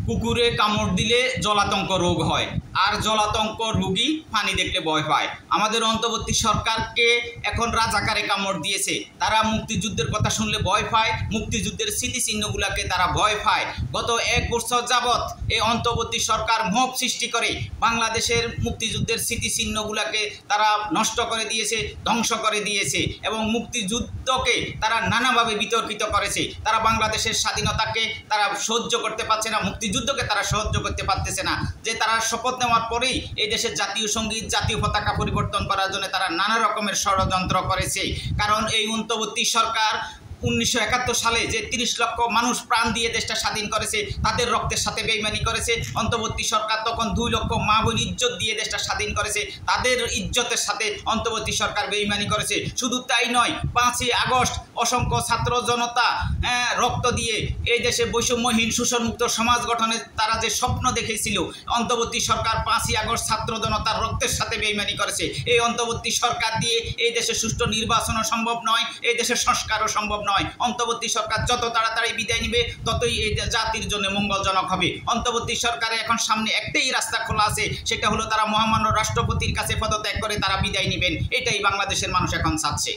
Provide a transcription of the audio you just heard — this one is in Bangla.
কুকুরে কামড় দিলে জলাতঙ্ক রোগ হয়, আর জলাতঙ্ক রোগী পানি দেখলে ভয় পায়। আমাদের অন্তর্বর্তী সরকারকে এখন রাজাকারে কামড় দিয়েছে। তারা মুক্তিযুদ্ধের কথা শুনলে ভয় পায়, মুক্তিযুদ্ধের স্মৃতিচিহ্নগুলোকে তারা ভয় পায়। গত 1 বছর যাবৎ এই অন্তর্বর্তী সরকার মোহ সৃষ্টি করে বাংলাদেশের মুক্তিযুদ্ধের স্মৃতিচিহ্নগুলোকে তারা নষ্ট করে দিয়েছে, ধ্বংস করে দিয়েছে এবং মুক্তিযুদ্ধকে তারা নানাভাবে বিতর্কিত করেছে। তারা বাংলাদেশের স্বাধীনতাকে তারা সহ্য করতে পারছে না, মুক্তিযুদ্ধকে তারা সহ্য করতে পারতেছে না। যে তারা শপথ নেওয়ার পরেই এই দেশের জাতীয় সঙ্গীত, জাতীয় পতাকা পরিবর্তন করার জন্য তারা নানা রকমের ষড়যন্ত্র করেছে। কারণ এই অন্তর্বর্তী সরকার 1971 সালে যে 30 লক্ষ মানুষ প্রাণ দিয়ে দেশটা স্বাধীন করেছে, তাদের রক্তের সাথে বেইমানি করেছে। অন্তর্বর্তী সরকার তখন 2 লক্ষ মা বোন ইজ্জত দিয়ে দেশটা স্বাধীন করেছে, তাদের ইজ্জতের সাথে অন্তর্বর্তী সরকার বেইমানি করেছে। শুধু তাই নয়, 5ই আগস্ট অসংখ্য ছাত্র জনতা রক্ত দিয়ে এই দেশে বৈষম্যহীন শোষণমুক্ত সমাজ গঠনের তারা যে স্বপ্ন দেখেছিল, অন্তর্বর্তী সরকার 5ই আগস্ট ছাত্র জনতার রক্তের সাথে বেইমানি করেছে। এই অন্তর্বর্তী সরকার দিয়ে এই দেশে সুষ্ঠু নির্বাচনও সম্ভব নয়, এই দেশের সংস্কারও সম্ভব নয়। অন্তর্বর্তী সরকার যত তাড়াতাড়ি বিদায় নেবে ততই এই জাতির জন্য মঙ্গলজনক হবে। অন্তর্বর্তী সরকারে এখন সামনে একটাই রাস্তা খোলা আছে, সেটা হলো তারা মহামান্য রাষ্ট্রপতির কাছে পদত্যাগ করে তারা বিদায় নেবেন। এটাই বাংলাদেশের মানুষ এখন চাচ্ছে।